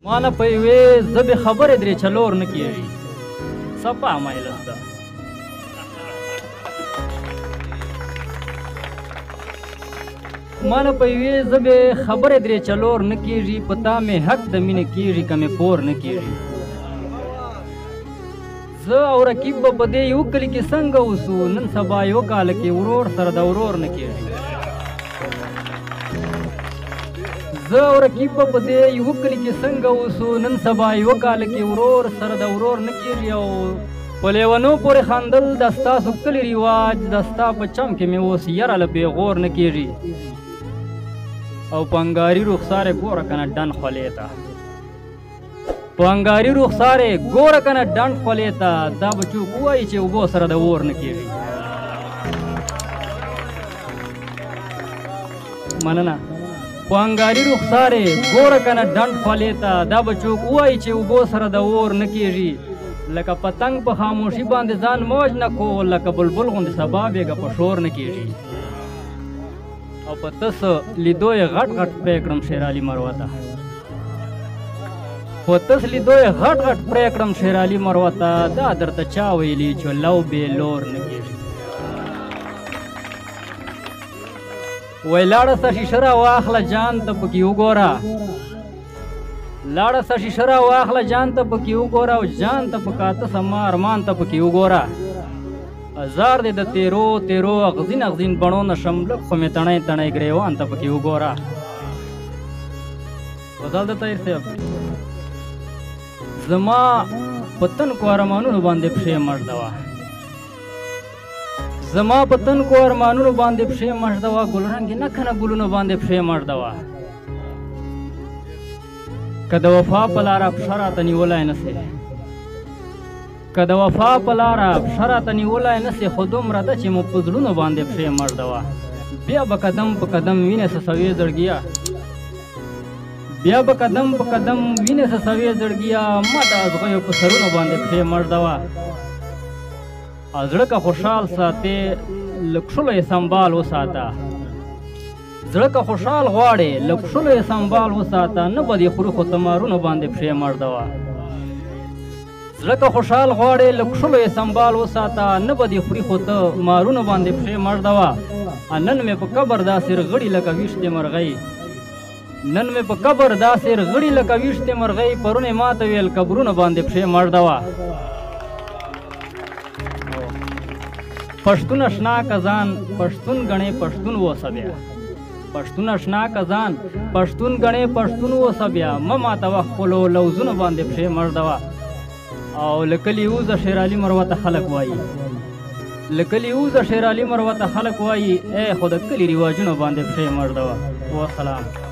مانه په یوې ژبې خبرې درې چلور نه کېږي صفا مایله ده مانه په یوې ژبې خبرې درې چلور نه کېږي په تا مې حق د مینې کېږي که مې پور نه کېږي زه او رقیب به په دې یو کلي کې څنګه اوسو نن سبا یو کال کې ورور سره د ورور نه کېږي زه او رقیب به په دې یو کلي کې څنګه اوسو نن سبا یو کال کې ورور سره د ورور نه کېږي او په لیونو پورې خندل د ستاسو کلي رواج د ستا په چم کې مې اوس یره له پیغور نه کېږي او په انګاري رخسارې ګوره که نه ډن خولې ته په انګاري رخسارې ګوره که نه ډنډ خولې ته دا به څوک ووایي چې اوبو سره د اور نه کېږي مننه په انګاري رخسارې ګوره که نه ډنډ خولې ته دا به څوک ووایي چې اوبو سره د اور نه کېږي لکه پتنګ په خاموشي باندې ځان موج نه کو لکه بلبل غوندې سبا بېګه په شور نه کېږي او په تس لیدو یې غټ غټ پرې کړم شیرعلي مروه ته په تس لیدو یې غټ غټ پرې کړم شیرعلي مروه ته دا درته چا ویلي چې لو بې لور نه کېږي وای لاړه سه شیشه راواخله جان ته پکې وګوره لاړه سه شیشه راواخله جان ته پکې وګوره او جان ته په کاته سما ارمان ته پکې وګوره هزار دې د تیرو تیرو اغزین اغزین بڼو نه شم لږ خو مې تڼی تڼی ګریوان ته پکې وګوره غزل د طاهر صاحب زما په تنکو ارمانونو باندې پښې مږدوه زما په تنکو ارمانونو باندې پښې مږدوه ګلرنګې نه کنه ګلونو باندې پښې مږدوه که د وفا په لاره پښه راته نیولی نسې که د وفا په لاره پښه راته نیولی نسې خو دومره ده چې مو په زړونو باندې پښې مږدوه بیا به قدم په قدم وینې سسوې زړګیه بیا به قدم په قدم وینې سسوې زړګیه ما د ازغیو په سرونو باندې پښې مږدوه زړه که خوشحال ساتې لږ شلو یې سنبال وساته زړه که خوشحال غواړې لږ شلو یې سنبال وساته نه به دې خوري خو تمارونو باندې پښې مږدوه زړه که خوشحال غواړې لږ شلو یې سنبال وساته نه به دې خوري خو ته مارونو باندې پښې مږدوه نن مې په قبر داسې رغړي لکه ویشتې مرغۍ نن مې په قبر داسې رغړي لکه ویشتې مرغۍ پرون یې ماته ویل قبرونو باندې پښې مږدوه پښتون اشنا کزان پښتون ګڼې پښتون اوسه بیا پښتون اشنا کزان پښتون ګڼې پښتون اوسه بیا مه ماته وه خپلو لوظونو باندې پښې مږدوه او له کلي ووځه شیرعلي مروه ته خلک وایي له کلي ووځه شیرعلي مروه ته خلک وایي ای خو د کلي رواجونو باندې پښې مږدوه والسلام